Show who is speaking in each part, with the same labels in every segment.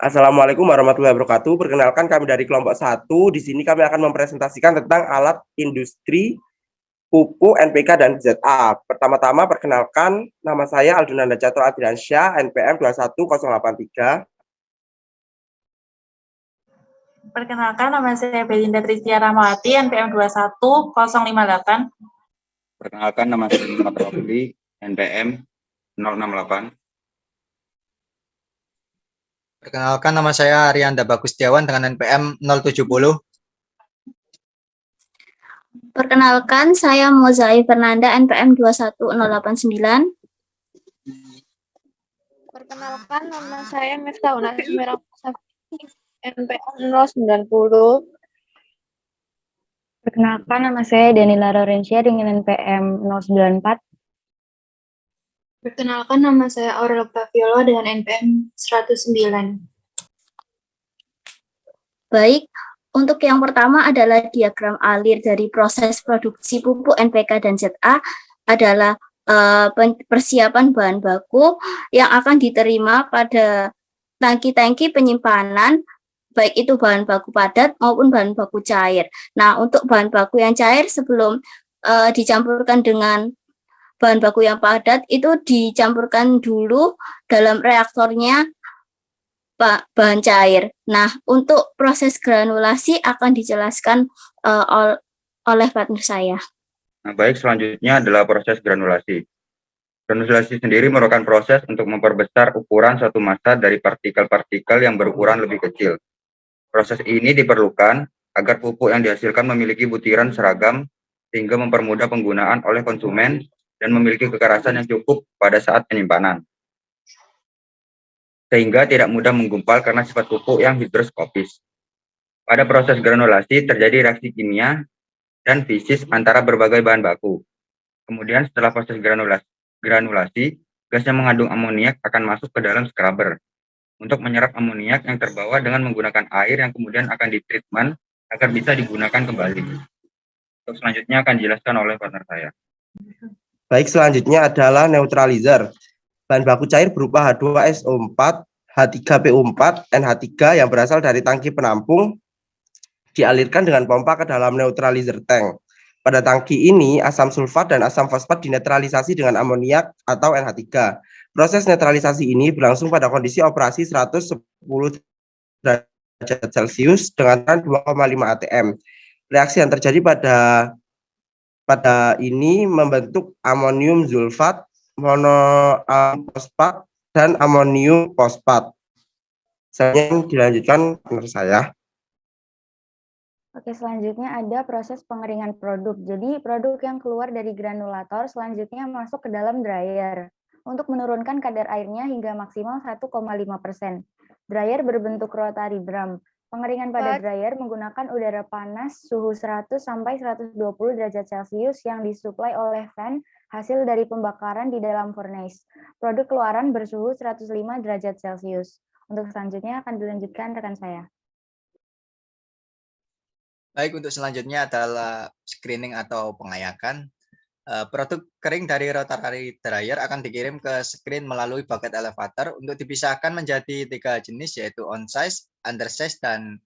Speaker 1: Assalamualaikum warahmatullahi wabarakatuh. Perkenalkan kami dari kelompok 1. Di sini kami akan mempresentasikan tentang alat industri pupuk NPK dan ZA. Pertama-tama perkenalkan nama saya Aldunanda Catur Adriansyah, NPM 21083.
Speaker 2: Perkenalkan, nama saya Belinda Tristia Ramawati, NPM 21058.
Speaker 3: Perkenalkan, nama saya Muhammad Rafli, NPM 068.
Speaker 4: Perkenalkan, nama saya Arianda Bagustiawan dengan NPM 070.
Speaker 5: Perkenalkan, saya Mozai Fernanda, NPM 21089.
Speaker 6: Perkenalkan, nama saya Miftahuna Ismira NPM 090.
Speaker 7: Perkenalkan, nama saya Danila Lorencia dengan NPM 094.
Speaker 8: Perkenalkan, nama saya Aurel Paviolo dengan NPM 109.
Speaker 5: Baik, untuk yang pertama adalah diagram alir dari proses produksi pupuk NPK dan ZA adalah persiapan bahan baku yang akan diterima pada tangki-tangki penyimpanan, baik itu bahan baku padat maupun bahan baku cair. Nah, untuk bahan baku yang cair sebelum dicampurkan dengan bahan baku yang padat itu dicampurkan dulu dalam reaktornya bahan cair. Nah, untuk proses granulasi akan dijelaskan oleh partner saya.
Speaker 3: Nah, baik, selanjutnya adalah proses granulasi. Granulasi sendiri merupakan proses untuk memperbesar ukuran suatu massa dari partikel-partikel yang berukuran lebih kecil. Proses ini diperlukan agar pupuk yang dihasilkan memiliki butiran seragam sehingga mempermudah penggunaan oleh konsumen dan memiliki kekerasan yang cukup pada saat penyimpanan. Sehingga tidak mudah menggumpal karena sifat pupuk yang hidroskopis. Pada proses granulasi terjadi reaksi kimia dan fisis antara berbagai bahan baku. Kemudian setelah proses granulasi, gas yang mengandung amoniak akan masuk ke dalam scrubber untuk menyerap amoniak yang terbawa dengan menggunakan air yang kemudian akan ditreatment agar bisa digunakan kembali. Untuk selanjutnya akan dijelaskan oleh partner saya.
Speaker 1: Baik, selanjutnya adalah neutralizer. Bahan baku cair berupa H2SO4, H3PO4, NH3 yang berasal dari tangki penampung dialirkan dengan pompa ke dalam neutralizer tank. Pada tangki ini, asam sulfat dan asam fosfat dinetralisasi dengan amoniak atau NH3. Proses netralisasi ini berlangsung pada kondisi operasi 110 derajat Celcius dengan 2,5 atm. Reaksi yang terjadi pada ini membentuk amonium sulfat, monoamfosfat, dan amonium fosfat. Selanjutnya dilanjutkan menurut saya.
Speaker 7: Oke, selanjutnya ada proses pengeringan produk. Jadi produk yang keluar dari granulator selanjutnya masuk ke dalam dryer untuk menurunkan kadar airnya hingga maksimal 1,5%. Dryer berbentuk rotary drum. Pengeringan pada dryer menggunakan udara panas suhu 100 sampai 120 derajat Celcius yang disuplai oleh fan hasil dari pembakaran di dalam furnace. Produk keluaran bersuhu 105 derajat Celcius. Untuk selanjutnya akan dilanjutkan rekan saya.
Speaker 4: Baik, untuk selanjutnya adalah screening atau pengayakan. Produk kering dari rotary dryer akan dikirim ke screen melalui bucket elevator untuk dipisahkan menjadi 3 jenis, yaitu on-size, undersize, dan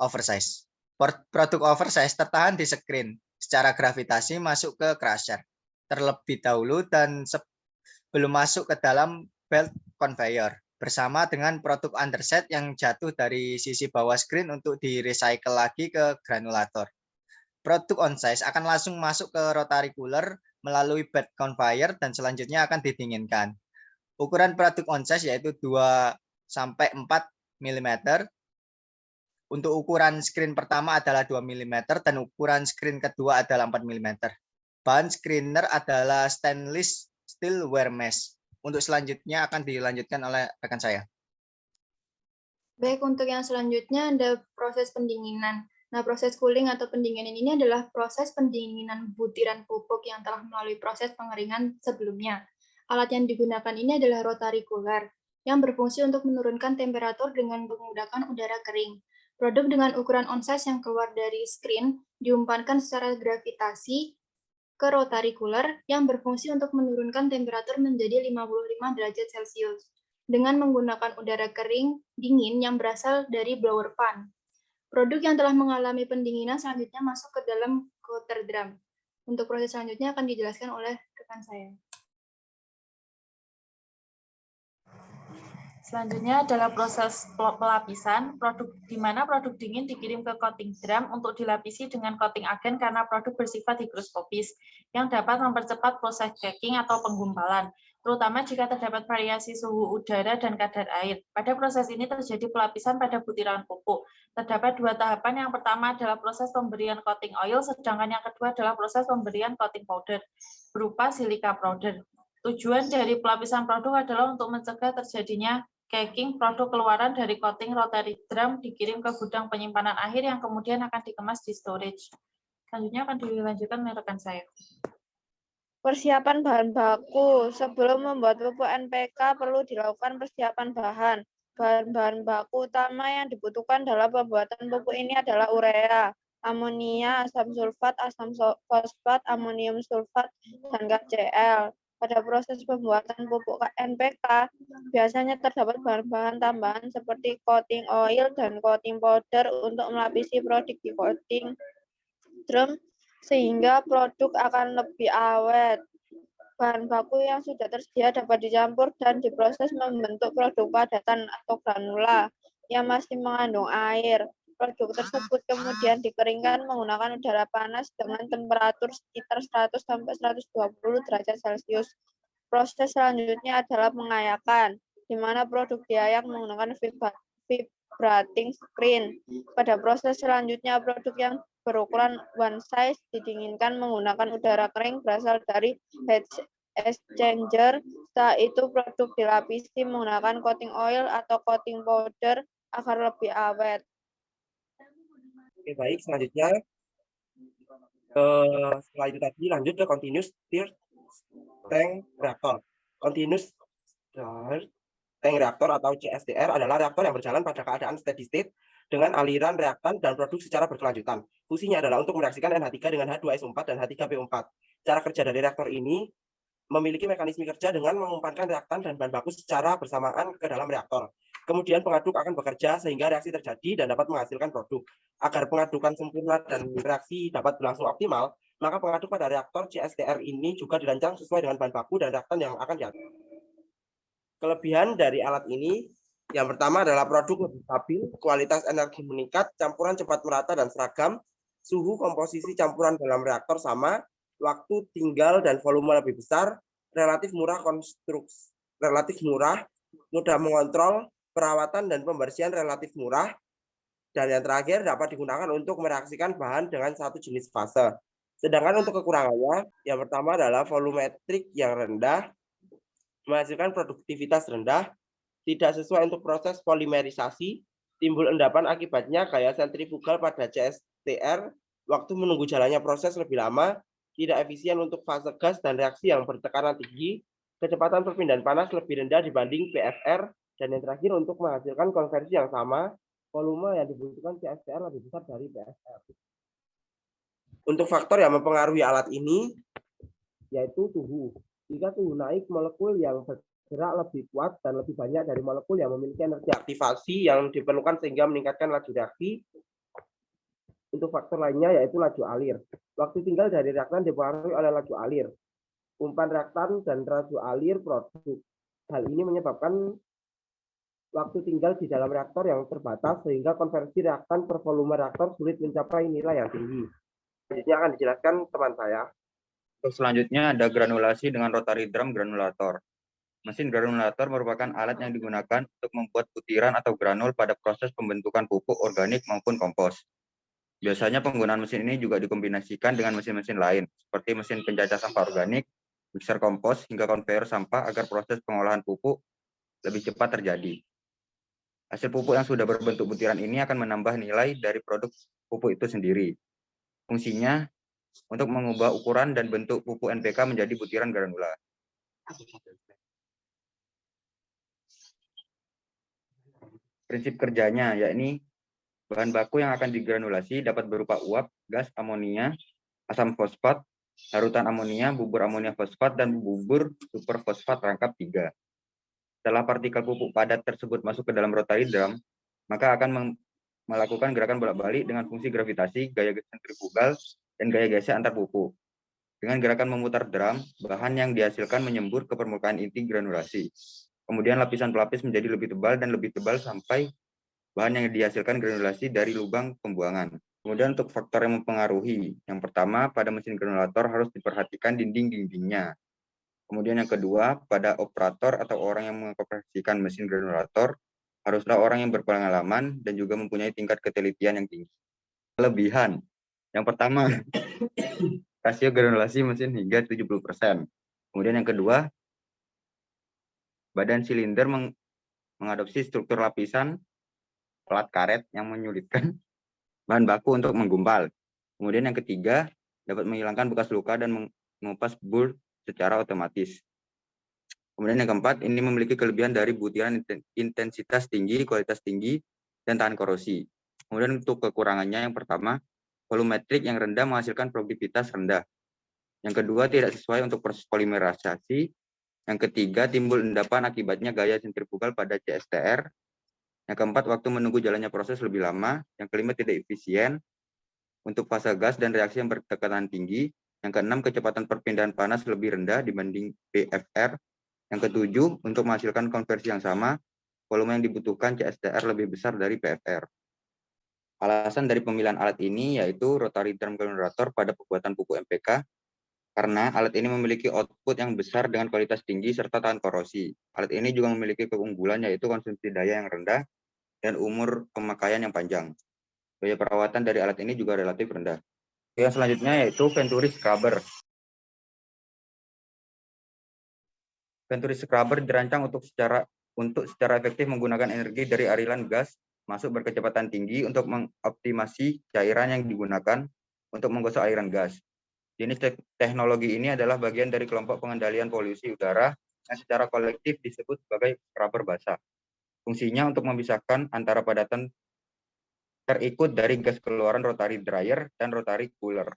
Speaker 4: oversize. Produk oversize tertahan di screen secara gravitasi masuk ke crusher terlebih dahulu dan sebelum masuk ke dalam belt conveyor, bersama dengan produk underset yang jatuh dari sisi bawah screen untuk di-recycle lagi ke granulator. Produk on-size akan langsung masuk ke rotary cooler melalui bed conveyor dan selanjutnya akan didinginkan. Ukuran produk on-size yaitu 2-4 mm. Untuk ukuran screen pertama adalah 2 mm dan ukuran screen kedua adalah 4 mm. Bahan screener adalah stainless steel wire mesh. Untuk selanjutnya akan dilanjutkan oleh rekan saya.
Speaker 8: Baik, untuk yang selanjutnya ada proses pendinginan. Nah, proses cooling atau pendinginan ini adalah proses pendinginan butiran pupuk yang telah melalui proses pengeringan sebelumnya. Alat yang digunakan ini adalah rotary cooler yang berfungsi untuk menurunkan temperatur dengan menggunakan udara kering. Produk dengan ukuran on-size yang keluar dari screen diumpankan secara gravitasi ke rotary cooler yang berfungsi untuk menurunkan temperatur menjadi 55 derajat Celcius. dengan menggunakan udara kering dingin yang berasal dari blower fan. Produk yang telah mengalami pendinginan selanjutnya masuk ke dalam coater drum. Untuk proses selanjutnya akan dijelaskan oleh rekan saya.
Speaker 2: Selanjutnya adalah proses pelapisan, di mana produk dingin dikirim ke coating drum untuk dilapisi dengan coating agen karena produk bersifat higroskopis, yang dapat mempercepat proses cracking atau penggumpalan, terutama jika terdapat variasi suhu udara dan kadar air. Pada proses ini terjadi pelapisan pada butiran pupuk. Terdapat dua tahapan, yang pertama adalah proses pemberian coating oil, sedangkan yang kedua adalah proses pemberian coating powder, berupa silika powder. Tujuan dari pelapisan produk adalah untuk mencegah terjadinya cracking. Produk keluaran dari coating rotary drum dikirim ke gudang penyimpanan akhir yang kemudian akan dikemas di storage. Selanjutnya akan dilanjutkan oleh rekan saya.
Speaker 6: Persiapan bahan baku. Sebelum membuat pupuk NPK perlu dilakukan persiapan bahan. Bahan-bahan baku utama yang dibutuhkan dalam pembuatan pupuk ini adalah urea, amonia, asam sulfat, asam fosfat, amonium sulfat, dan KCl. Pada proses pembuatan pupuk NPK, biasanya terdapat bahan-bahan tambahan seperti coating oil dan coating powder untuk melapisi produk di coating drum sehingga produk akan lebih awet. Bahan baku yang sudah tersedia dapat dicampur dan diproses membentuk produk padatan atau granula yang masih mengandung air. Produk tersebut kemudian dikeringkan menggunakan udara panas dengan temperatur sekitar 100 sampai 120 derajat Celcius. Proses selanjutnya adalah pengayakan, di mana produk diayak menggunakan vibrating screen. Pada proses selanjutnya, produk yang berukuran one size didinginkan menggunakan udara kering berasal dari heat exchanger. Setelah itu produk dilapisi menggunakan coating oil atau coating powder agar lebih awet.
Speaker 1: Oke, baik, selanjutnya setelah itu tadi lanjut ke continuous stirred tank reactor. Continuous stirred tank reactor atau CSTR adalah reaktor yang berjalan pada keadaan steady state dengan aliran reaktan dan produk secara berkelanjutan. Fungsinya adalah untuk mereaksikan NH3 dengan H2SO4 dan H3PO4. Cara kerja dari reaktor ini memiliki mekanisme kerja dengan mengumpankan reaktan dan bahan baku secara bersamaan ke dalam reaktor. Kemudian pengaduk akan bekerja sehingga reaksi terjadi dan dapat menghasilkan produk. Agar pengadukan sempurna dan reaksi dapat berlangsung optimal, maka pengaduk pada reaktor CSTR ini juga dirancang sesuai dengan bahan baku dan reaktan yang akan diaduk. Kelebihan dari alat ini, yang pertama adalah produk lebih stabil, kualitas energi meningkat, campuran cepat merata dan seragam, suhu komposisi campuran dalam reaktor sama, waktu tinggal dan volume lebih besar, relatif murah konstruksi, relatif murah, mudah mengontrol, perawatan dan pembersihan relatif murah, dan yang terakhir dapat digunakan untuk mereaksikan bahan dengan satu jenis fase. Sedangkan untuk kekurangannya, yang pertama adalah volumetrik yang rendah, menghasilkan produktivitas rendah, tidak sesuai untuk proses polimerisasi, timbul endapan akibatnya gaya sentrifugal pada CSTR, waktu menunggu jalannya proses lebih lama, tidak efisien untuk fase gas dan reaksi yang bertekanan tinggi, kecepatan perpindahan panas lebih rendah dibanding PFR, dan yang terakhir untuk menghasilkan konversi yang sama, volume yang dibutuhkan CSTR lebih besar dari PFR. Untuk faktor yang mempengaruhi alat ini, yaitu suhu. Jika suhu naik, molekul yang bergerak lebih kuat dan lebih banyak dari molekul yang memiliki energi aktivasi yang diperlukan sehingga meningkatkan laju reaksi. Untuk faktor lainnya yaitu laju alir. Waktu tinggal dari reaktan dipengaruhi oleh laju alir, umpan reaktan dan laju alir produk. Hal ini menyebabkan waktu tinggal di dalam reaktor yang terbatas sehingga konversi reaktan per volume reaktor sulit mencapai nilai yang tinggi. Selanjutnya akan dijelaskan teman saya.
Speaker 3: Untuk selanjutnya ada granulasi dengan rotary drum granulator. Mesin granulator merupakan alat yang digunakan untuk membuat butiran atau granul pada proses pembentukan pupuk organik maupun kompos. Biasanya penggunaan mesin ini juga dikombinasikan dengan mesin-mesin lain, seperti mesin pencacah sampah organik, mixer kompos, hingga konveyor sampah agar proses pengolahan pupuk lebih cepat terjadi. Hasil pupuk yang sudah berbentuk butiran ini akan menambah nilai dari produk pupuk itu sendiri. Fungsinya untuk mengubah ukuran dan bentuk pupuk NPK menjadi butiran granula. Prinsip kerjanya yakni bahan baku yang akan digranulasi dapat berupa uap, gas, amonia, asam fosfat, larutan amonia, bubur amonia fosfat, dan bubur superfosfat rangkap 3. Setelah partikel pupuk padat tersebut masuk ke dalam rotary drum, maka akan melakukan gerakan bolak-balik dengan fungsi gravitasi, gaya sentrifugal, dan gaya gesek antar pupuk. Dengan gerakan memutar drum, bahan yang dihasilkan menyembur ke permukaan inti granulasi. Kemudian lapisan pelapis menjadi lebih tebal dan lebih tebal sampai bahan yang dihasilkan granulasi dari lubang pembuangan. Kemudian untuk faktor yang mempengaruhi, yang pertama pada mesin granulator harus diperhatikan dinding-dindingnya. Kemudian yang kedua, pada operator atau orang yang mengoperasikan mesin granulator, haruslah orang yang berpengalaman dan juga mempunyai tingkat ketelitian yang tinggi. Kelebihan, yang pertama, rasio granulasi mesin hingga 70%. Kemudian yang kedua, badan silinder mengadopsi struktur lapisan plat karet yang menyulitkan bahan baku untuk menggumpal. Kemudian yang ketiga, dapat menghilangkan bekas luka dan mengupas bur secara otomatis. Kemudian yang keempat, ini memiliki kelebihan dari butiran intensitas tinggi, kualitas tinggi, dan tahan korosi. Kemudian untuk kekurangannya, yang pertama, volumetrik yang rendah menghasilkan produktivitas rendah. Yang kedua, tidak sesuai untuk proses polimerisasi. Yang ketiga, timbul endapan akibatnya gaya sentrifugal pada CSTR. Yang keempat, waktu menunggu jalannya proses lebih lama. Yang kelima, tidak efisien untuk fase gas dan reaksi yang bertekanan tinggi. Yang keenam, kecepatan perpindahan panas lebih rendah dibanding PFR. Yang ketujuh, untuk menghasilkan konversi yang sama, volume yang dibutuhkan CSTR lebih besar dari PFR. Alasan dari pemilihan alat ini yaitu rotary drum granulator pada pembuatan pupuk MPK, karena alat ini memiliki output yang besar dengan kualitas tinggi serta tahan korosi. Alat ini juga memiliki keunggulan yaitu konsumsi daya yang rendah dan umur pemakaian yang panjang. Biaya perawatan dari alat ini juga relatif rendah. Yang selanjutnya yaitu Venturi Scrubber. Venturi Scrubber dirancang untuk secara efektif menggunakan energi dari aliran gas masuk berkecepatan tinggi untuk mengoptimasi cairan yang digunakan untuk menggosok aliran gas. Jenis teknologi ini adalah bagian dari kelompok pengendalian polusi udara yang secara kolektif disebut sebagai scrubber basah. Fungsinya untuk memisahkan antara padatan terikut dari gas keluaran rotary dryer dan rotary cooler.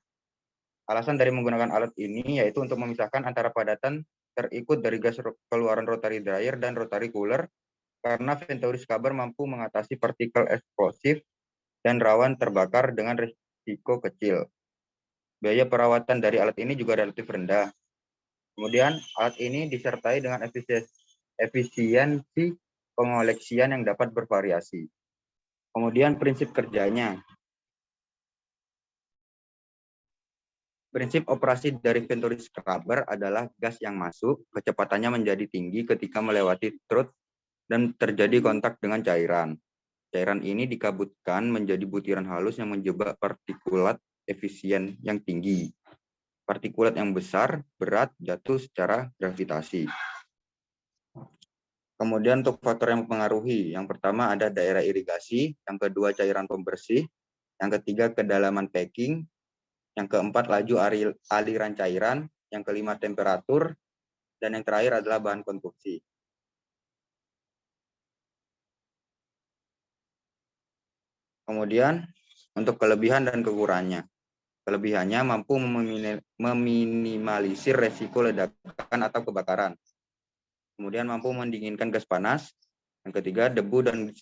Speaker 3: Alasan dari menggunakan alat ini yaitu untuk memisahkan antara padatan terikut dari gas keluaran rotary dryer dan rotary cooler, karena Venturi Scrubber mampu mengatasi partikel eksplosif dan rawan terbakar dengan risiko kecil. Biaya perawatan dari alat ini juga relatif rendah. Kemudian alat ini disertai dengan efisiensi pengoleksian yang dapat bervariasi. Kemudian prinsip kerjanya. Prinsip operasi dari Venturi Scrubber adalah gas yang masuk, kecepatannya menjadi tinggi ketika melewati trut dan terjadi kontak dengan cairan. Cairan ini dikabutkan menjadi butiran halus yang menjebak partikulat efisien yang tinggi. Partikulat yang besar, berat, jatuh secara gravitasi. Kemudian untuk faktor yang mempengaruhi, yang pertama ada daerah irigasi, yang kedua cairan pembersih, yang ketiga kedalaman packing, yang keempat laju aliran cairan, yang kelima temperatur, dan yang terakhir adalah bahan konstruksi. Kemudian untuk kelebihan dan kekurangannya. Kelebihannya mampu meminimalisir resiko ledakan atau kebakaran. Kemudian mampu mendinginkan gas panas. Yang ketiga, debu dan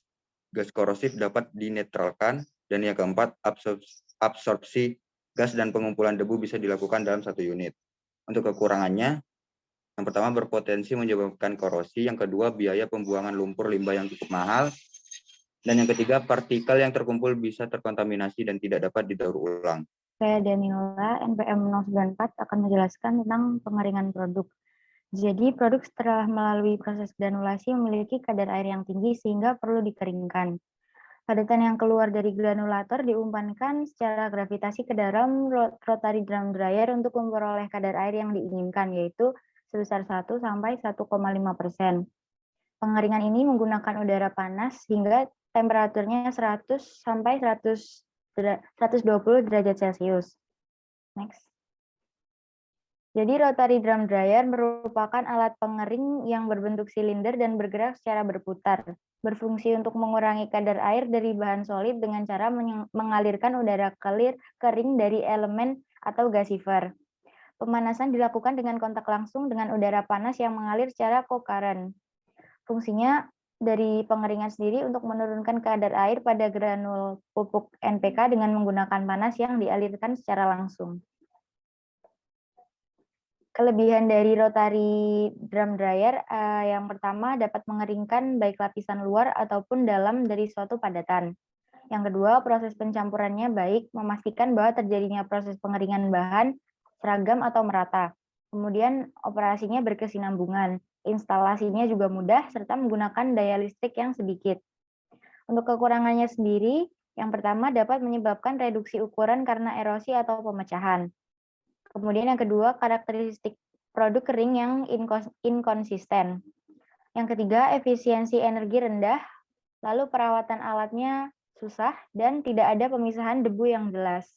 Speaker 3: gas korosif dapat dinetralkan. Dan yang keempat, absorpsi gas dan pengumpulan debu bisa dilakukan dalam satu unit. Untuk kekurangannya, yang pertama berpotensi menyebabkan korosi. Yang kedua, biaya pembuangan lumpur limbah yang cukup mahal. Dan yang ketiga, partikel yang terkumpul bisa terkontaminasi dan tidak dapat didaur ulang.
Speaker 7: Saya Danila, NPM 094 akan menjelaskan tentang pengeringan produk. Jadi produk setelah melalui proses granulasi memiliki kadar air yang tinggi sehingga perlu dikeringkan. Padatan yang keluar dari granulator diumpankan secara gravitasi ke dalam rotary drum dryer untuk memperoleh kadar air yang diinginkan, yaitu sebesar 1 sampai 1,5%. Pengeringan ini menggunakan udara panas hingga temperaturnya 100 sampai 120 derajat Celcius. Next. Jadi rotary drum dryer merupakan alat pengering yang berbentuk silinder dan bergerak secara berputar. Berfungsi untuk mengurangi kadar air dari bahan solid dengan cara mengalirkan udara kering dari elemen atau gasifer. Pemanasan dilakukan dengan kontak langsung dengan udara panas yang mengalir secara kokaren. Fungsinya dari pengeringan sendiri untuk menurunkan kadar air pada granul pupuk NPK dengan menggunakan panas yang dialirkan secara langsung. Kelebihan dari rotary drum dryer yang pertama dapat mengeringkan baik lapisan luar ataupun dalam dari suatu padatan. Yang kedua, proses pencampurannya baik, memastikan bahwa terjadinya proses pengeringan bahan seragam atau merata. Kemudian operasinya berkesinambungan, instalasinya juga mudah serta menggunakan daya listrik yang sedikit. Untuk kekurangannya sendiri, yang pertama dapat menyebabkan reduksi ukuran karena erosi atau pemecahan. Kemudian yang kedua, karakteristik produk kering yang inkonsisten. Yang ketiga, efisiensi energi rendah, lalu perawatan alatnya susah, dan tidak ada pemisahan debu yang jelas.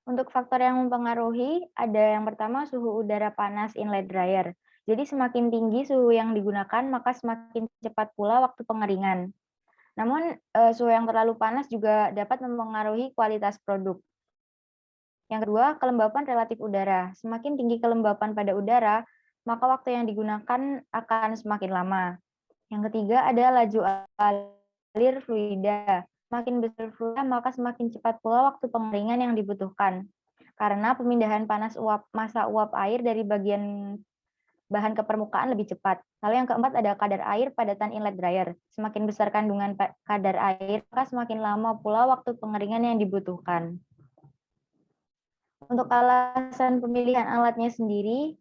Speaker 7: Untuk faktor yang mempengaruhi, ada yang pertama suhu udara panas inlet dryer. Jadi semakin tinggi suhu yang digunakan, maka semakin cepat pula waktu pengeringan. Namun, suhu yang terlalu panas juga dapat mempengaruhi kualitas produk. Yang kedua, kelembapan relatif udara. Semakin tinggi kelembapan pada udara, maka waktu yang digunakan akan semakin lama. Yang ketiga ada laju alir fluida. Semakin besar fluida, maka semakin cepat pula waktu pengeringan yang dibutuhkan. Karena pemindahan massa uap air dari bagian bahan ke permukaan lebih cepat. Lalu yang keempat ada kadar air padatan inlet dryer. Semakin besar kandungan kadar air, maka semakin lama pula waktu pengeringan yang dibutuhkan. Untuk alasan pemilihan alatnya sendiri,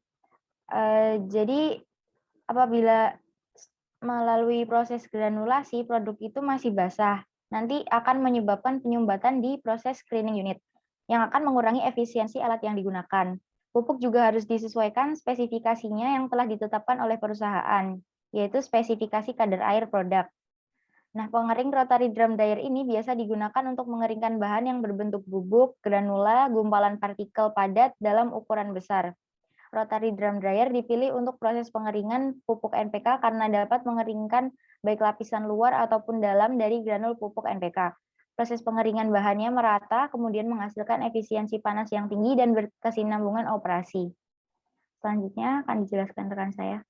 Speaker 7: jadi apabila melalui proses granulasi, produk itu masih basah, nanti akan menyebabkan penyumbatan di proses screening unit, yang akan mengurangi efisiensi alat yang digunakan. Pupuk juga harus disesuaikan spesifikasinya yang telah ditetapkan oleh perusahaan, yaitu spesifikasi kadar air produk. Nah, pengering rotary drum dryer ini biasa digunakan untuk mengeringkan bahan yang berbentuk bubuk, granula, gumpalan partikel padat dalam ukuran besar. Rotary drum dryer dipilih untuk proses pengeringan pupuk NPK karena dapat mengeringkan baik lapisan luar ataupun dalam dari granul pupuk NPK. Proses pengeringan bahannya merata, kemudian menghasilkan efisiensi panas yang tinggi dan berkesinambungan operasi. Selanjutnya akan dijelaskan rekan saya.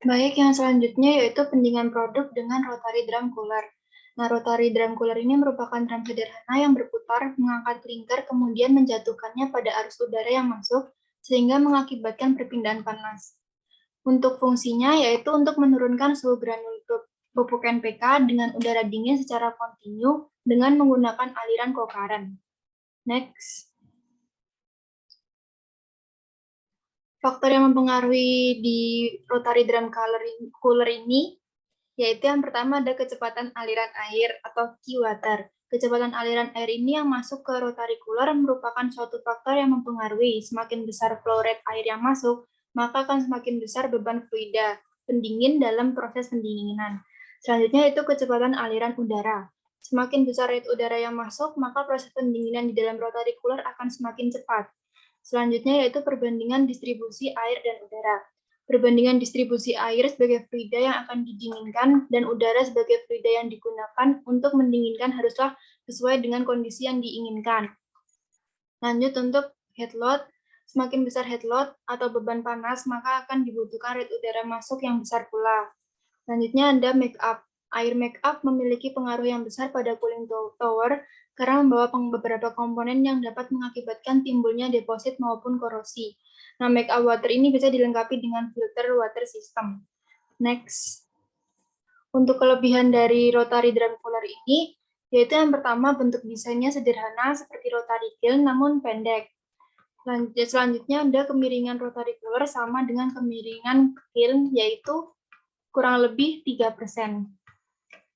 Speaker 8: Baik, yang selanjutnya yaitu pendinginan produk dengan rotary drum cooler. Nah, rotary drum cooler ini merupakan drum sederhana yang berputar, mengangkat klinker, kemudian menjatuhkannya pada arus udara yang masuk, sehingga mengakibatkan perpindahan panas. Untuk fungsinya yaitu untuk menurunkan suhu granul pupuk NPK dengan udara dingin secara kontinu dengan menggunakan aliran kokaren. Next. Faktor yang mempengaruhi di rotary drum cooler ini, yaitu yang pertama ada kecepatan aliran air atau Q water. Kecepatan aliran air ini yang masuk ke rotary cooler merupakan suatu faktor yang mempengaruhi. Semakin besar flow rate air yang masuk, maka akan semakin besar beban fluida, pendingin dalam proses pendinginan. Selanjutnya itu kecepatan aliran udara. Semakin besar rate udara yang masuk, maka proses pendinginan di dalam rotary cooler akan semakin cepat. Selanjutnya yaitu perbandingan distribusi air dan udara. Perbandingan distribusi air sebagai fluida yang akan didinginkan dan udara sebagai fluida yang digunakan untuk mendinginkan haruslah sesuai dengan kondisi yang diinginkan. Lanjut untuk head load. Semakin besar head load atau beban panas, maka akan dibutuhkan rate udara masuk yang besar pula. Selanjutnya ada make up. Air make up memiliki pengaruh yang besar pada cooling tower karena membawa beberapa komponen yang dapat mengakibatkan timbulnya deposit maupun korosi. Nah, make up water ini bisa dilengkapi dengan filter water system. Next. Untuk kelebihan dari rotary drum cooler ini, yaitu yang pertama bentuk desainnya sederhana seperti rotary kiln namun pendek. Selanjutnya ada kemiringan rotary cooler sama dengan kemiringan kiln, yaitu kurang lebih 3%.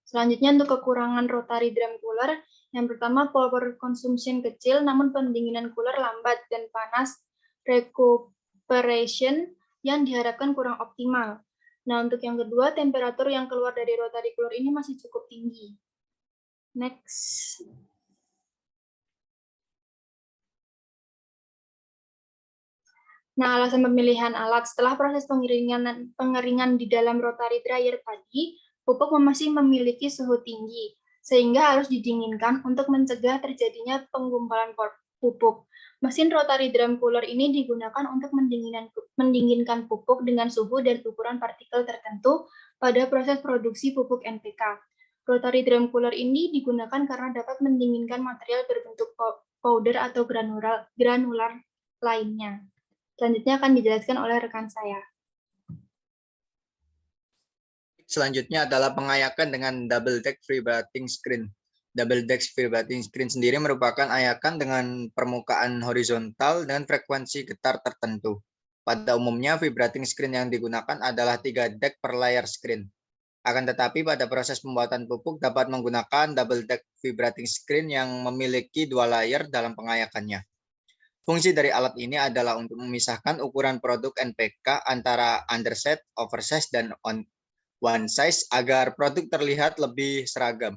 Speaker 8: Selanjutnya untuk kekurangan rotary drum cooler, yang pertama power consumption kecil namun pendinginan cooler lambat dan panas recuperation yang diharapkan kurang optimal. Nah, untuk yang kedua, temperatur yang keluar dari rotary cooler ini masih cukup tinggi. Next. Nah, alasan pemilihan alat setelah proses pengeringan di dalam rotary dryer tadi, pupuk masih memiliki suhu tinggi, sehingga harus didinginkan untuk mencegah terjadinya penggumpalan pupuk. Mesin rotary drum cooler ini digunakan untuk mendinginkan pupuk dengan suhu dan ukuran partikel tertentu pada proses produksi pupuk NPK. Rotary drum cooler ini digunakan karena dapat mendinginkan material berbentuk powder atau granular lainnya. Selanjutnya akan dijelaskan oleh rekan saya.
Speaker 4: Selanjutnya adalah pengayakan dengan double deck vibrating screen. Double deck vibrating screen sendiri merupakan ayakan dengan permukaan horizontal dengan frekuensi getar tertentu. Pada umumnya, vibrating screen yang digunakan adalah 3 deck per layer screen. Akan tetapi pada proses pembuatan pupuk dapat menggunakan double deck vibrating screen yang memiliki 2 layer dalam pengayakannya. Fungsi dari alat ini adalah untuk memisahkan ukuran produk NPK antara underset, oversize, dan one size agar produk terlihat lebih seragam.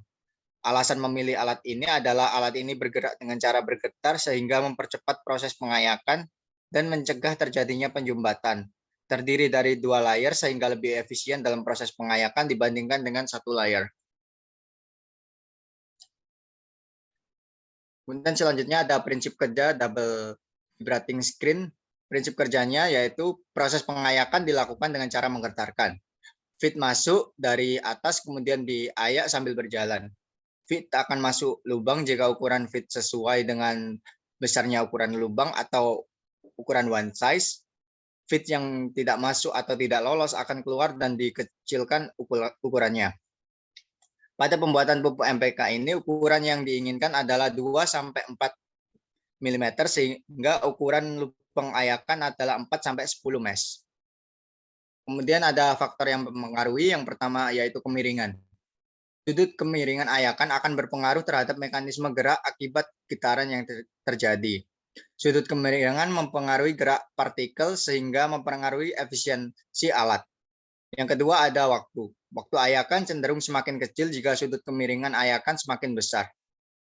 Speaker 4: Alasan memilih alat ini adalah alat ini bergerak dengan cara bergetar sehingga mempercepat proses pengayakan dan mencegah terjadinya penjumbatan. Terdiri dari 2 layer sehingga lebih efisien dalam proses pengayakan dibandingkan dengan 1 layer. Kemudian selanjutnya ada prinsip kerja double vibrating screen. Prinsip kerjanya yaitu proses pengayakan dilakukan dengan cara menggetarkan. Feed masuk dari atas kemudian diayak sambil berjalan. Feed akan masuk lubang jika ukuran feed sesuai dengan besarnya ukuran lubang atau ukuran one size. Feed yang tidak masuk atau tidak lolos akan keluar dan dikecilkan ukurannya. Pada pembuatan pupuk MPK ini, ukuran yang diinginkan adalah 2-4 mm sehingga ukuran lubang ayakan adalah 4-10 mesh. Kemudian ada faktor yang mempengaruhi, yang pertama yaitu kemiringan. Sudut kemiringan ayakan akan berpengaruh terhadap mekanisme gerak akibat getaran yang terjadi. Sudut kemiringan mempengaruhi gerak partikel sehingga mempengaruhi efisiensi alat. Yang kedua ada waktu. Waktu ayakan cenderung semakin kecil jika sudut kemiringan ayakan semakin besar.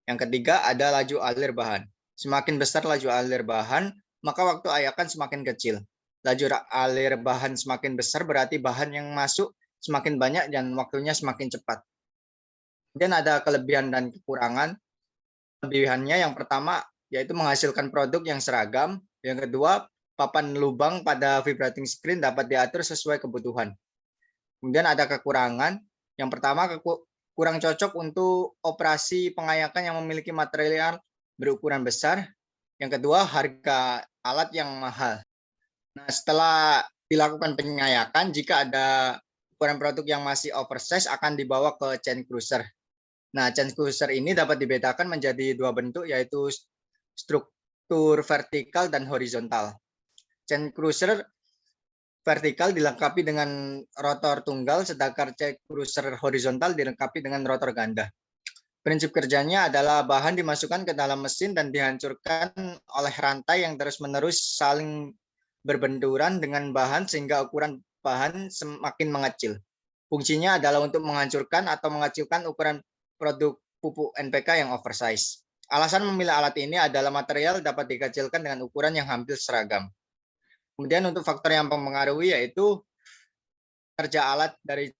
Speaker 4: Yang ketiga ada laju alir bahan. Semakin besar laju alir bahan, maka waktu ayakan semakin kecil. Laju alir bahan semakin besar berarti bahan yang masuk semakin banyak dan waktunya semakin cepat. Kemudian ada kelebihan dan kekurangan. Kelebihannya yang pertama yaitu menghasilkan produk yang seragam. Yang kedua, papan lubang pada vibrating screen dapat diatur sesuai kebutuhan. Kemudian ada kekurangan. Yang pertama, kurang cocok untuk operasi pengayakan yang memiliki material berukuran besar. Yang kedua, harga alat yang mahal. Nah, setelah dilakukan pengayakan, jika ada ukuran produk yang masih oversize akan dibawa ke chain cruiser. Nah, chain cruiser ini dapat dibedakan menjadi 2 bentuk, yaitu struktur vertikal dan horizontal. Chain cruiser vertikal dilengkapi dengan rotor tunggal, sedangkan chain cruiser horizontal dilengkapi dengan rotor ganda. Prinsip kerjanya adalah bahan dimasukkan ke dalam mesin dan dihancurkan oleh rantai yang terus-menerus saling berbenturan dengan bahan sehingga ukuran bahan semakin mengecil. Fungsinya adalah untuk menghancurkan atau mengecilkan ukuran produk pupuk NPK yang oversize. Alasan memilih alat ini adalah material dapat dikecilkan dengan ukuran yang hampir seragam. Kemudian untuk faktor yang mempengaruhi yaitu kerja alat dari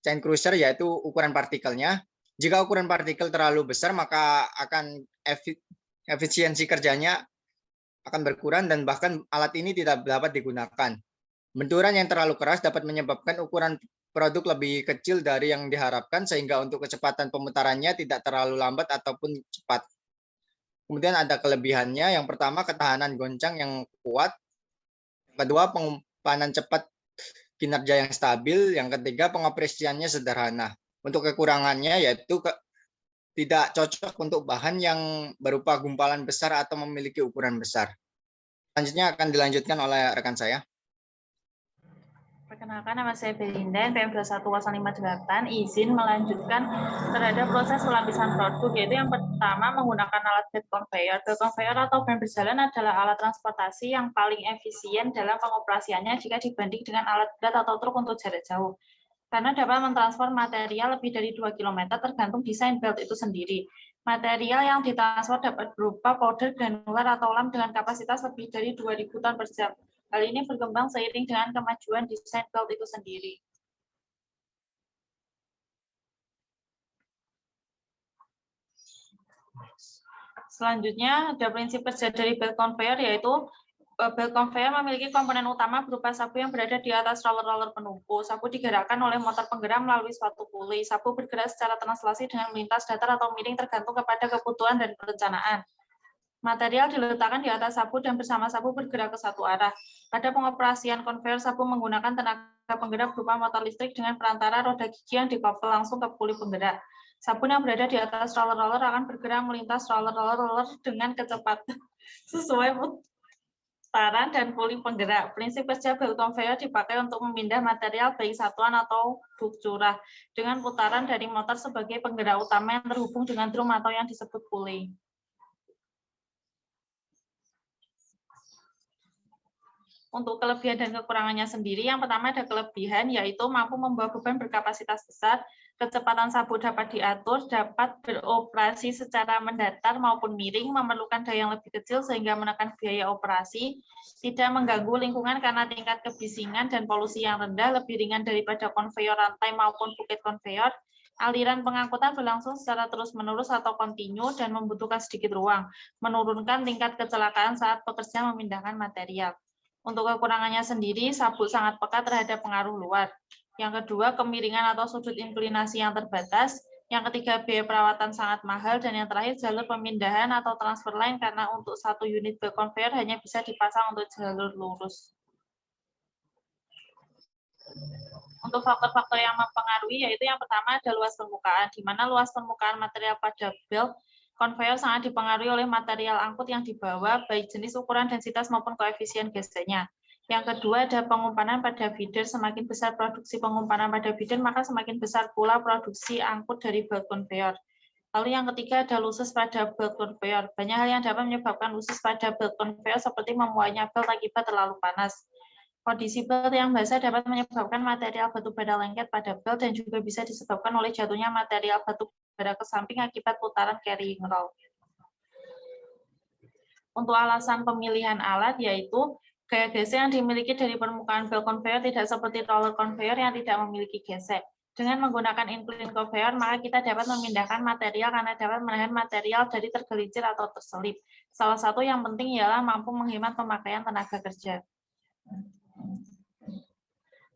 Speaker 4: chain cruiser yaitu ukuran partikelnya. Jika ukuran partikel terlalu besar maka akan efisiensi kerjanya akan berkurang dan bahkan alat ini tidak dapat digunakan. Benturan yang terlalu keras dapat menyebabkan ukuran produk lebih kecil dari yang diharapkan sehingga untuk kecepatan pemutarannya tidak terlalu lambat ataupun cepat. Kemudian ada kelebihannya, yang pertama ketahanan goncang yang kuat, kedua pengumpanan cepat, kinerja yang stabil, yang ketiga pengoperasiannya sederhana. Untuk kekurangannya yaitu tidak cocok untuk bahan yang berupa gumpalan besar atau memiliki ukuran besar. Selanjutnya akan dilanjutkan oleh rekan saya.
Speaker 2: Perkenalkan, nama saya Belinda, NPM 21058, izin melanjutkan terhadap proses pelapisan produk, yaitu yang pertama menggunakan alat bed conveyor. Bed conveyor atau ban berjalan adalah alat transportasi yang paling efisien dalam pengoperasiannya jika dibanding dengan alat berat atau truk untuk jarak jauh. Karena dapat mentransfer material lebih dari 2 km tergantung desain belt itu sendiri. Material yang ditransfer dapat berupa powder, granular, atau lam dengan kapasitas lebih dari 2.000 ton per jam. Hal ini berkembang seiring dengan kemajuan desain belt itu sendiri. Selanjutnya ada prinsip kerja dari belt conveyor, yaitu belt conveyor memiliki komponen utama berupa sabu yang berada di atas roller-roller penumpu. Sabu digerakkan oleh motor penggerak melalui suatu puli. Sabu bergerak secara translasi dengan melintas datar atau miring tergantung kepada kebutuhan dan perencanaan. Material diletakkan di atas sabu dan bersama sabu bergerak ke satu arah. Pada pengoperasian konveyor, sabu menggunakan tenaga penggerak berupa motor listrik dengan perantara roda gigi yang dikopel langsung ke puli penggerak. Sabun yang berada di atas roller-roller akan bergerak melintas roller-roller dengan kecepatan sesuai putaran dan puli penggerak. Prinsip kerja belt conveyor dipakai untuk memindah material baik satuan atau buk curah dengan putaran dari motor sebagai penggerak utama yang terhubung dengan drum atau yang disebut puli. Untuk kelebihan dan kekurangannya sendiri, yang pertama ada kelebihan, yaitu mampu membawa beban berkapasitas besar, kecepatan sabu dapat diatur, dapat beroperasi secara mendatar maupun miring, memerlukan daya yang lebih kecil sehingga menekan biaya operasi, tidak mengganggu lingkungan karena tingkat kebisingan dan polusi yang rendah, lebih ringan daripada konveyor rantai maupun bukit konveyor, aliran pengangkutan berlangsung secara terus-menerus atau kontinu dan membutuhkan sedikit ruang, menurunkan tingkat kecelakaan saat pekerja memindahkan material. Untuk kekurangannya sendiri, sabu sangat peka terhadap pengaruh luar. Yang kedua, kemiringan atau sudut inklinasi yang terbatas. Yang ketiga, biaya perawatan sangat mahal. Dan yang terakhir, jalur pemindahan atau transfer line karena untuk satu unit belt conveyor hanya bisa dipasang untuk jalur lurus. Untuk faktor-faktor yang mempengaruhi, yaitu yang pertama ada luas permukaan, di mana luas permukaan material pada belt conveyor sangat dipengaruhi oleh material angkut yang dibawa, baik jenis, ukuran, densitas, maupun koefisien geseknya. Yang kedua, ada pengumpanan pada feeder. Semakin besar produksi pengumpanan pada feeder, maka semakin besar pula produksi angkut dari belt conveyor. Lalu yang ketiga, ada lusus pada belt conveyor. Banyak hal yang dapat menyebabkan lusus pada belt conveyor, seperti memuainya belt akibat terlalu panas. Kondisi belt yang basah dapat menyebabkan material batu bara lengket pada belt dan juga bisa disebabkan oleh jatuhnya material batu bara ke samping akibat putaran carrying roll. Untuk alasan pemilihan alat, yaitu gaya gesek yang dimiliki dari permukaan belt conveyor tidak seperti roller conveyor yang tidak memiliki gesek. Dengan menggunakan incline conveyor, maka kita dapat memindahkan material karena dapat menahan material dari tergelincir atau terselip. Salah satu yang penting ialah mampu menghemat pemakaian tenaga kerja.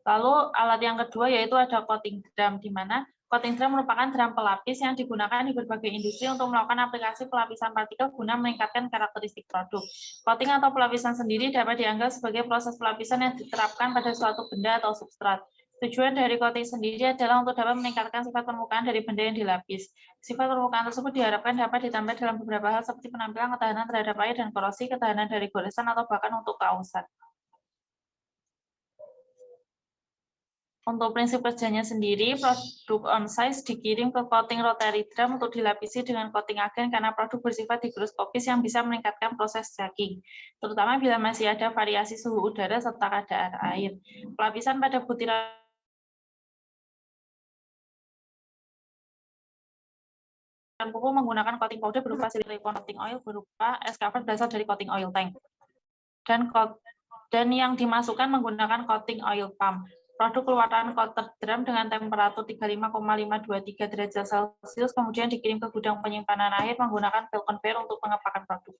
Speaker 2: Lalu alat yang kedua yaitu ada coating drum, di mana coating drum merupakan drum pelapis yang digunakan di berbagai industri untuk melakukan aplikasi pelapisan partikel guna meningkatkan karakteristik produk. Coating atau pelapisan sendiri dapat dianggap sebagai proses pelapisan yang diterapkan pada suatu benda atau substrat. Tujuan dari coating sendiri adalah untuk dapat meningkatkan sifat permukaan dari benda yang dilapis. Sifat permukaan tersebut diharapkan dapat ditambah dalam beberapa hal seperti penampilan, ketahanan terhadap air dan korosi, ketahanan dari goresan, atau bahkan untuk keausan. Untuk prinsip kerjanya sendiri, produk on-size dikirim ke coating rotary drum untuk dilapisi dengan coating agen karena produk bersifat higroskopis yang bisa meningkatkan proses stacking, terutama bila masih ada variasi suhu udara serta kadar air. Pelapisan pada butiran pupuk menggunakan coating powder berupa silicone coating oil berupa es cover berasal dari coating oil tank. Dan yang dimasukkan menggunakan coating oil pump. Produk keluaran coater drum dengan temperatur 35,523 derajat Celcius kemudian dikirim ke gudang penyimpanan akhir menggunakan belt conveyor untuk pengepakan produk.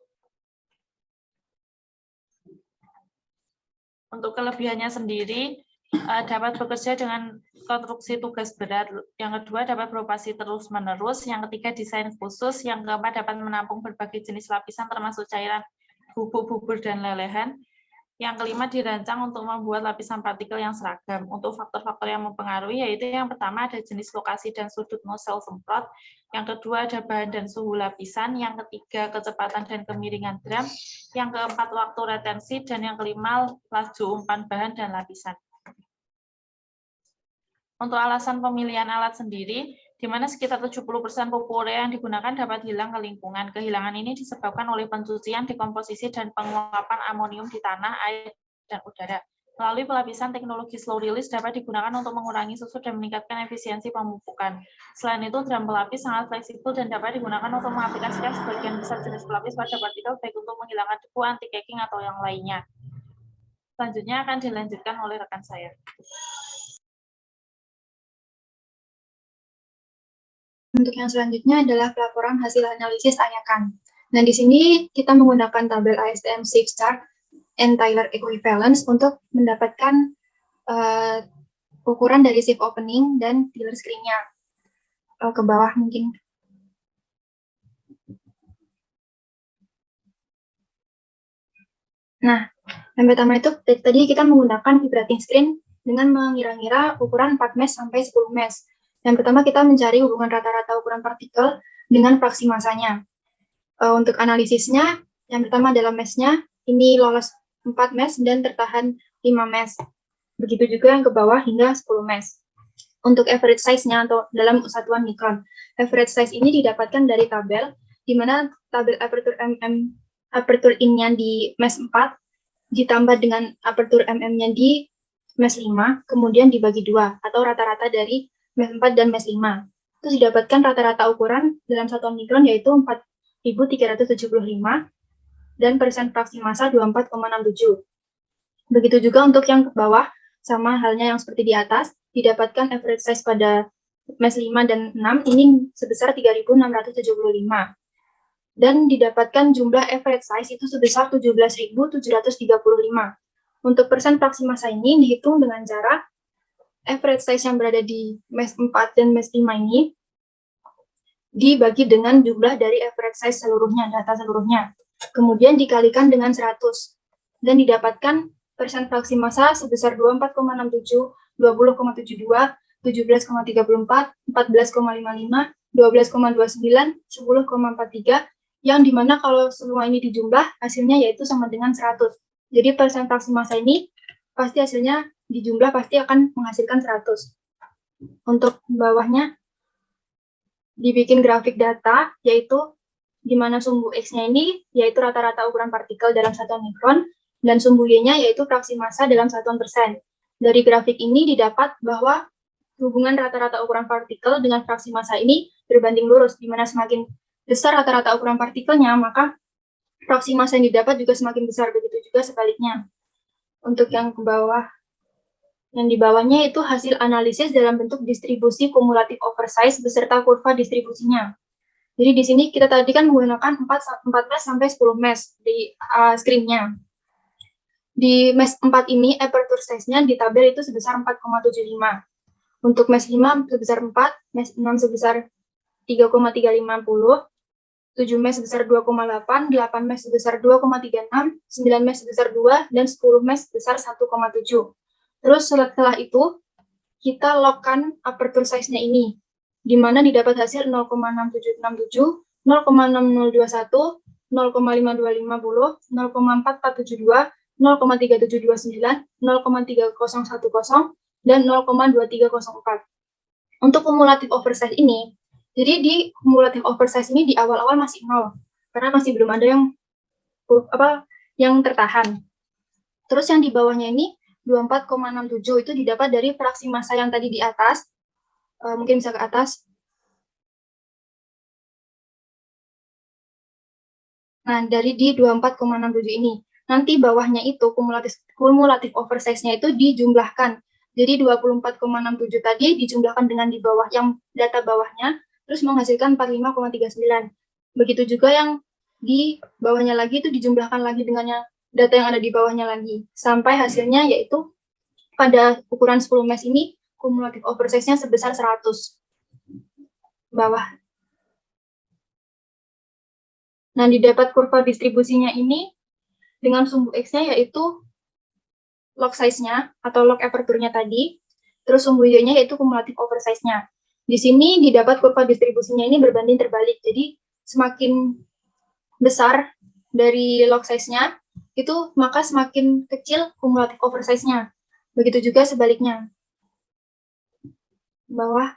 Speaker 2: Untuk kelebihannya sendiri, dapat bekerja dengan konstruksi tugas berat. Yang kedua, dapat beroperasi terus-menerus. Yang ketiga, desain khusus. Yang keempat, dapat menampung berbagai jenis lapisan termasuk cairan, bubuk, bubur, dan lelehan. Yang kelima, dirancang untuk membuat lapisan partikel yang seragam. Untuk faktor-faktor yang mempengaruhi, yaitu yang pertama ada jenis lokasi dan sudut nozzle semprot. Yang kedua, ada bahan dan suhu lapisan. Yang ketiga, kecepatan dan kemiringan drum. Yang keempat, waktu retensi. Dan yang kelima, laju umpan bahan dan lapisan. Untuk alasan pemilihan alat sendiri, di mana sekitar 70% pupuk urea yang digunakan dapat hilang ke lingkungan. Kehilangan ini disebabkan oleh pencucian, dekomposisi, dan penguapan amonium di tanah, air, dan udara. Melalui pelapisan, teknologi slow release dapat digunakan untuk mengurangi susut dan meningkatkan efisiensi pemupukan. Selain itu, drum pelapis sangat fleksibel dan dapat digunakan untuk mengaplikasikan sebagian besar jenis pelapis pada partikel, baik untuk menghilangkan debu, anti-caking, atau yang lainnya. Selanjutnya akan dilanjutkan oleh rekan saya.
Speaker 8: Untuk yang selanjutnya adalah pelaporan hasil analisis Ayakan. Nah, di sini kita menggunakan tabel ASTM Safe Start and Tyler Equivalence untuk mendapatkan ukuran dari safe opening dan Tyler screen-nya. Ke bawah mungkin. Nah, yang pertama itu tadi kita menggunakan vibrating screen dengan mengira-ngira ukuran 4 mesh sampai 10 mesh. Yang pertama kita mencari hubungan rata-rata ukuran partikel dengan fraksi masanya. Untuk analisisnya, yang pertama adalah mesh-nya, ini lolos 4 mesh dan tertahan 5 mesh. Begitu juga yang ke bawah hingga 10 mesh. Untuk average size-nya atau dalam satuan mikron, average size ini didapatkan dari tabel, di mana tabel aperture in-nya di mesh 4 ditambah dengan aperture mm-nya di mesh 5, kemudian dibagi 2 atau rata-rata dari mesh 4 dan mesh 5. Terus didapatkan rata-rata ukuran dalam satuan mikron yaitu 4.375 dan persen fraksi massa 24,67. Begitu juga untuk yang ke bawah, sama halnya yang seperti di atas, didapatkan average size pada mesh 5 dan 6 ini sebesar 3.675. Dan didapatkan jumlah average size itu sebesar 17.735. Untuk persen fraksi massa ini dihitung dengan cara average size yang berada di mesh 4 dan mesh 5 ini dibagi dengan jumlah dari average size seluruhnya, data seluruhnya. Kemudian dikalikan dengan 100. Dan didapatkan persen fraksi massa sebesar 24,67, 20,72, 17,34, 14,55, 12,29, 10,43, yang dimana kalau semua ini dijumlah, hasilnya yaitu sama dengan 100. Jadi persen fraksi massa ini pasti hasilnya dijumlah pasti akan menghasilkan 100. Untuk bawahnya dibikin grafik data, yaitu di mana sumbu X-nya ini yaitu rata-rata ukuran partikel dalam satuan mikron, dan sumbu Y-nya yaitu fraksi massa dalam satuan persen. Dari grafik ini didapat bahwa hubungan rata-rata ukuran partikel dengan fraksi massa ini berbanding lurus, di mana semakin besar rata-rata ukuran partikelnya, maka fraksi massa yang didapat juga semakin besar, begitu juga sebaliknya. Untuk yang ke bawah, yang di bawahnya itu hasil analisis dalam bentuk distribusi kumulatif oversize beserta kurva distribusinya. Jadi di sini kita tadi kan menggunakan 4 mesh sampai 10 mesh di screen-nya. Di mesh 4 ini aperture size-nya di tabel itu sebesar 4,75. Untuk mesh 5 sebesar 4, mesh 6 sebesar 3,350, 7 mesh sebesar 2,8, 8 mesh sebesar 2,36, 9 mesh sebesar 2, dan 10 mesh sebesar 1,7. Terus setelah itu, kita logkan aperture size-nya ini, di mana didapat hasil 0,6767, 0,6021, 0,5250, 0,4472, 0,3729, 0,3010, dan 0,2304. Untuk kumulatif oversize ini, jadi di kumulatif oversize ini di awal-awal masih 0, karena masih belum ada yang tertahan. Terus yang di bawahnya ini 24,67 itu didapat dari fraksi massa yang tadi di atas, mungkin bisa ke atas. Nah, dari di 24,67 ini. Nanti bawahnya itu kumulatif oversize-nya itu dijumlahkan. Jadi 24,67 tadi dijumlahkan dengan di bawah yang data bawahnya, terus menghasilkan 45,39. Begitu juga yang di bawahnya lagi itu dijumlahkan lagi dengan data yang ada di bawahnya lagi. Sampai hasilnya yaitu pada ukuran 10 mesh ini, kumulatif oversize-nya sebesar 100. Bawah. Nah, didapat kurva distribusinya ini dengan sumbu X-nya yaitu log size-nya atau log aperture-nya tadi, terus sumbu Y-nya yaitu kumulatif oversize-nya. Di sini didapat kurva distribusinya ini berbanding terbalik, jadi semakin besar dari log size-nya, itu maka semakin kecil kumulatif oversize-nya. Begitu juga sebaliknya. Bawah.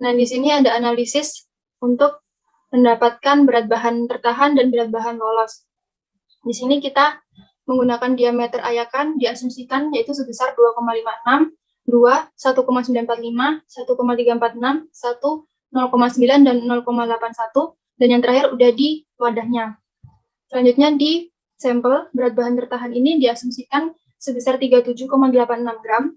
Speaker 8: Nah, di sini ada analisis untuk mendapatkan berat bahan tertahan dan berat bahan lolos. Di sini kita menggunakan diameter ayakan diasumsikan yaitu sebesar 2,56, 2, 1,945, 1,346, 1, 0,9, dan 0,81, dan yang terakhir udah di wadahnya. Selanjutnya di sampel berat bahan tertahan ini diasumsikan sebesar 37,86 gram.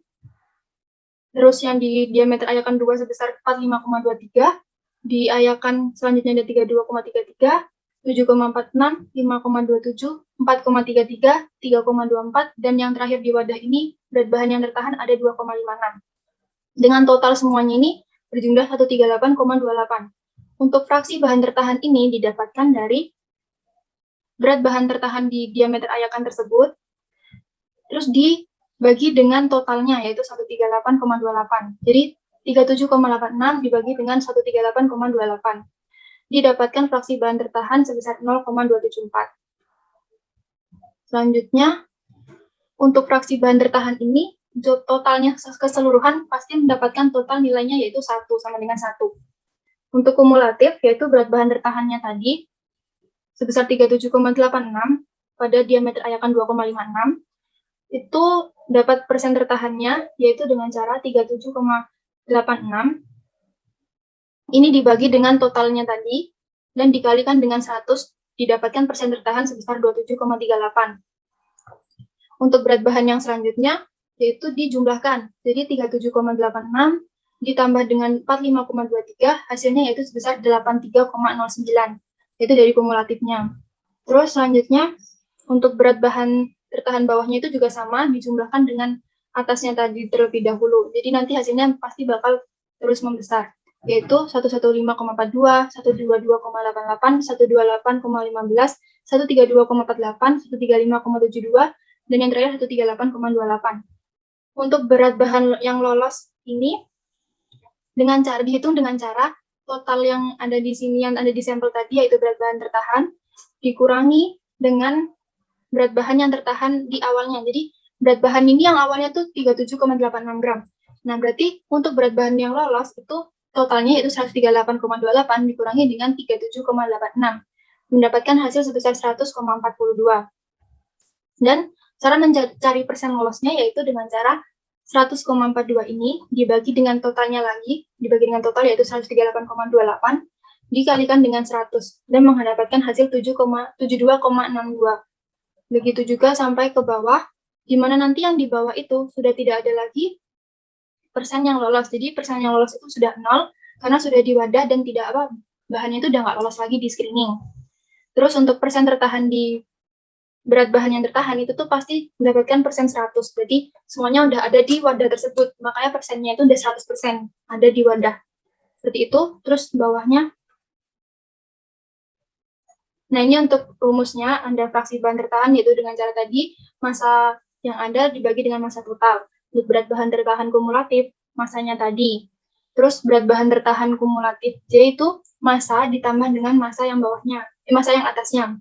Speaker 8: Terus yang di diameter ayakan 2 sebesar 45,23, diayakan selanjutnya ada 32,33, 7,46, 5,27, 4,33, 3,24, dan yang terakhir di wadah ini berat bahan yang tertahan ada 2,56. Dengan total semuanya ini berjumlah 138,28. Untuk fraksi bahan tertahan ini didapatkan dari berat bahan tertahan di diameter ayakan tersebut, terus dibagi dengan totalnya, yaitu 138,28. Jadi 37,86 dibagi dengan 138,28. Didapatkan fraksi bahan tertahan sebesar 0,274. Selanjutnya, untuk fraksi bahan tertahan ini, totalnya keseluruhan pasti mendapatkan total nilainya yaitu 1, sama dengan 1. Untuk kumulatif, yaitu berat bahan tertahannya tadi, sebesar 37,86 pada diameter ayakan 2,56, itu dapat persen tertahannya, yaitu dengan cara 37,86, ini dibagi dengan totalnya tadi, dan dikalikan dengan 100, didapatkan persen tertahan sebesar 27,38. Untuk berat bahan yang selanjutnya, yaitu dijumlahkan. Jadi 37,86 ditambah dengan 45,23, hasilnya yaitu sebesar 83,09, yaitu dari kumulatifnya. Terus selanjutnya, untuk berat bahan tertahan bawahnya itu juga sama, dijumlahkan dengan atasnya tadi terlebih dahulu. Jadi nanti hasilnya pasti bakal terus membesar, yaitu 115,42, 122,88, 128,15, 132,48, 135,72, dan yang terakhir 138,28. Untuk berat bahan yang lolos ini dengan cara dihitung dengan cara total yang ada di sini, yang ada di sampel tadi, yaitu berat bahan tertahan dikurangi dengan berat bahan yang tertahan di awalnya. Jadi berat bahan ini yang awalnya tuh 37,86 gram. Nah, berarti untuk berat bahan yang lolos itu totalnya yaitu 138,28 dikurangi dengan 37,86, mendapatkan hasil sebesar 100,42. Dan cara mencari persen lolosnya yaitu dengan cara 100,42 ini dibagi dengan totalnya lagi, dibagi dengan total yaitu 138,28, dikalikan dengan 100, dan mendapatkan hasil 72,62. Begitu juga sampai ke bawah, di mana nanti yang di bawah itu sudah tidak ada lagi persen yang lolos. Jadi persen yang lolos itu sudah 0, karena sudah di wadah dan tidak bahannya itu udah nggak lolos lagi di screening. Terus untuk persen tertahan di berat bahan yang tertahan itu tuh pasti mendapatkan persen 100. Berarti semuanya udah ada di wadah tersebut. Makanya persennya itu udah 100% ada di wadah. Seperti itu. Terus bawahnya. Nah, ini untuk rumusnya, ada fraksi bahan tertahan yaitu dengan cara tadi, massa yang ada dibagi dengan massa total. Untuk berat bahan tertahan kumulatif, massanya tadi. Terus berat bahan tertahan kumulatif J itu massa ditambah dengan massa yang bawahnya, massa yang atasnya.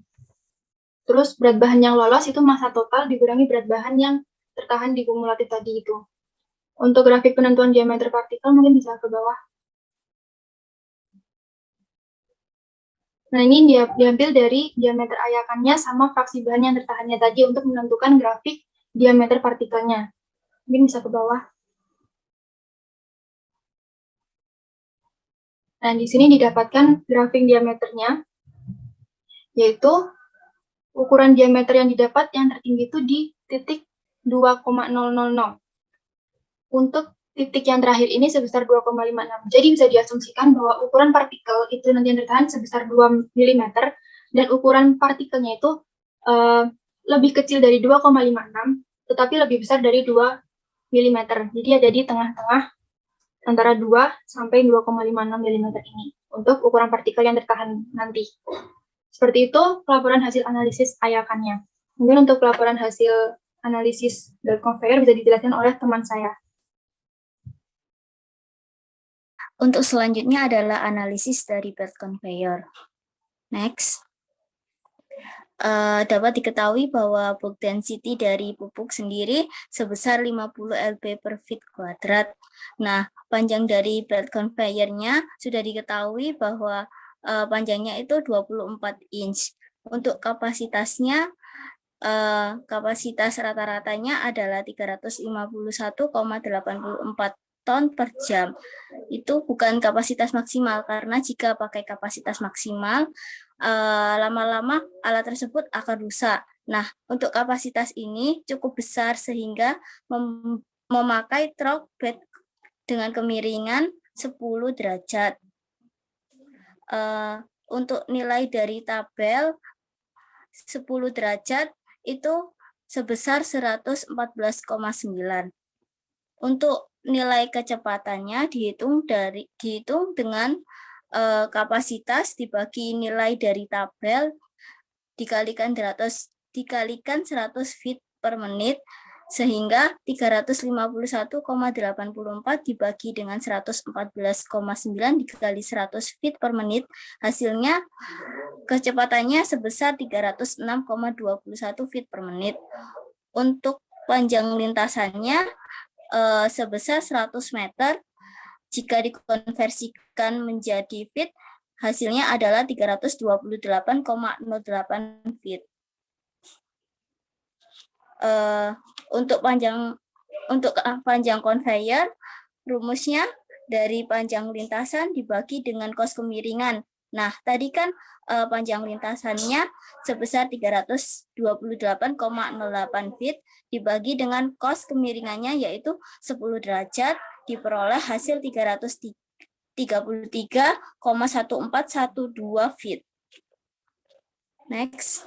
Speaker 8: Terus berat bahan yang lolos itu massa total dikurangi berat bahan yang tertahan di kumulatif tadi itu. Untuk grafik penentuan diameter partikel mungkin bisa ke bawah. Nah, ini diambil dari diameter ayakannya sama fraksi bahan yang tertahannya tadi untuk menentukan grafik diameter partikelnya. Mungkin bisa ke bawah. Nah, di sini didapatkan grafik diameternya, yaitu ukuran diameter yang didapat yang tertinggi itu di titik 2,000. Untuk titik yang terakhir ini sebesar 2,56. Jadi bisa diasumsikan bahwa ukuran partikel itu nanti yang tertahan sebesar 2 mm, dan ukuran partikelnya itu lebih kecil dari 2,56, tetapi lebih besar dari 2 mm. Jadi ada di tengah-tengah antara 2 sampai 2,56 mm ini untuk ukuran partikel yang tertahan nanti. Seperti itu pelaporan hasil analisis ayakannya. Mungkin untuk pelaporan hasil analisis belt conveyor bisa dijelaskan oleh teman saya.
Speaker 5: Untuk selanjutnya adalah analisis dari belt conveyor. Next. Dapat diketahui bahwa bulk density dari pupuk sendiri sebesar 50 lb per feet kuadrat. Nah, panjang dari belt conveyor-nya sudah diketahui bahwa panjangnya itu 24 inch. Untuk kapasitasnya, kapasitas rata-ratanya adalah 351,84 ton per jam. Itu bukan kapasitas maksimal, karena jika pakai kapasitas maksimal, lama-lama alat tersebut akan rusak. Nah, untuk kapasitas ini cukup besar sehingga memakai truck bed dengan kemiringan 10 derajat. untuk nilai dari tabel 10 derajat itu sebesar 114,9. Untuk nilai kecepatannya dihitung dengan kapasitas dibagi nilai dari tabel dikalikan 100 feet per menit, sehingga 351,84 dibagi dengan 114,9 dikali 100 feet per menit, hasilnya kecepatannya sebesar 306,21 feet per menit. Untuk panjang lintasannya sebesar 100 meter, jika dikonversikan menjadi feet, hasilnya adalah 328,08 feet. Untuk panjang conveyor, rumusnya dari panjang lintasan dibagi dengan kos kemiringan. Nah, tadi kan panjang lintasannya sebesar 328,08 feet dibagi dengan kos kemiringannya yaitu 10 derajat diperoleh hasil 333,1412 feet. Next.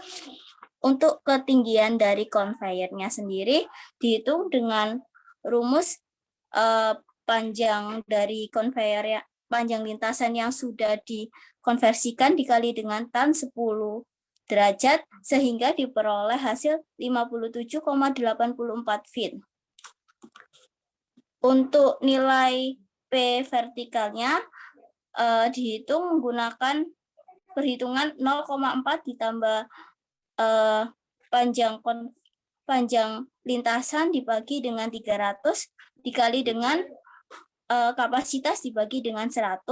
Speaker 5: Untuk ketinggian dari konveyernya sendiri dihitung dengan rumus panjang dari konveyor, panjang lintasan yang sudah dikonversikan dikali dengan tan 10 derajat sehingga diperoleh hasil 57,84 feet. Untuk nilai P vertikalnya dihitung menggunakan perhitungan 0,4 ditambah panjang lintasan dibagi dengan 300 dikali dengan kapasitas dibagi dengan 100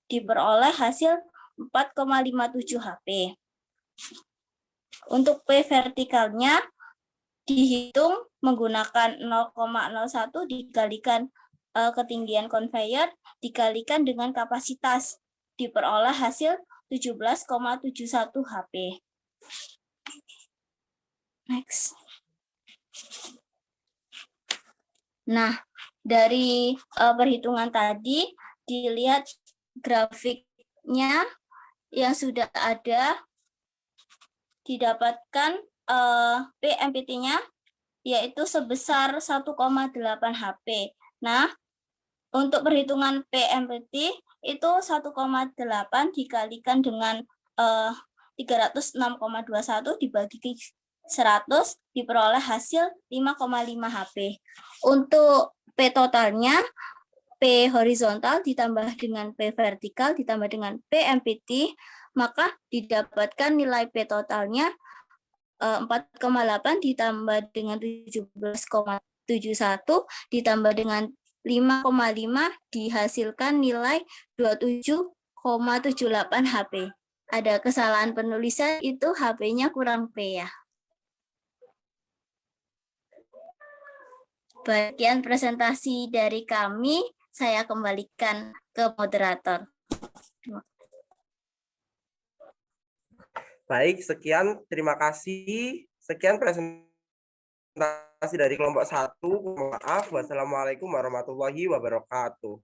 Speaker 5: diperoleh hasil 4,57 HP. Untuk P vertikalnya dihitung menggunakan 0,01 dikalikan ketinggian konveyor dikalikan dengan kapasitas diperoleh hasil 17,71 HP. Next. Nah, dari perhitungan tadi dilihat grafiknya yang sudah ada, didapatkan PMPT-nya yaitu sebesar 1,8 HP. Nah, untuk perhitungan PMPT itu 1,8 dikalikan dengan 306,21 dibagi 100 diperoleh hasil 5,5 HP. Untuk P totalnya, P horizontal ditambah dengan P vertikal ditambah dengan PMPT, maka didapatkan nilai P totalnya 4,8 ditambah dengan 17,71 ditambah dengan 5,5 dihasilkan nilai 27,78 HP. Ada kesalahan penulisan, itu HP-nya kurang P ya. Bagian presentasi dari kami, saya kembalikan ke moderator.
Speaker 1: Baik, sekian. Terima kasih. Sekian presentasi dari kelompok 1. Maaf. Wassalamualaikum warahmatullahi wabarakatuh.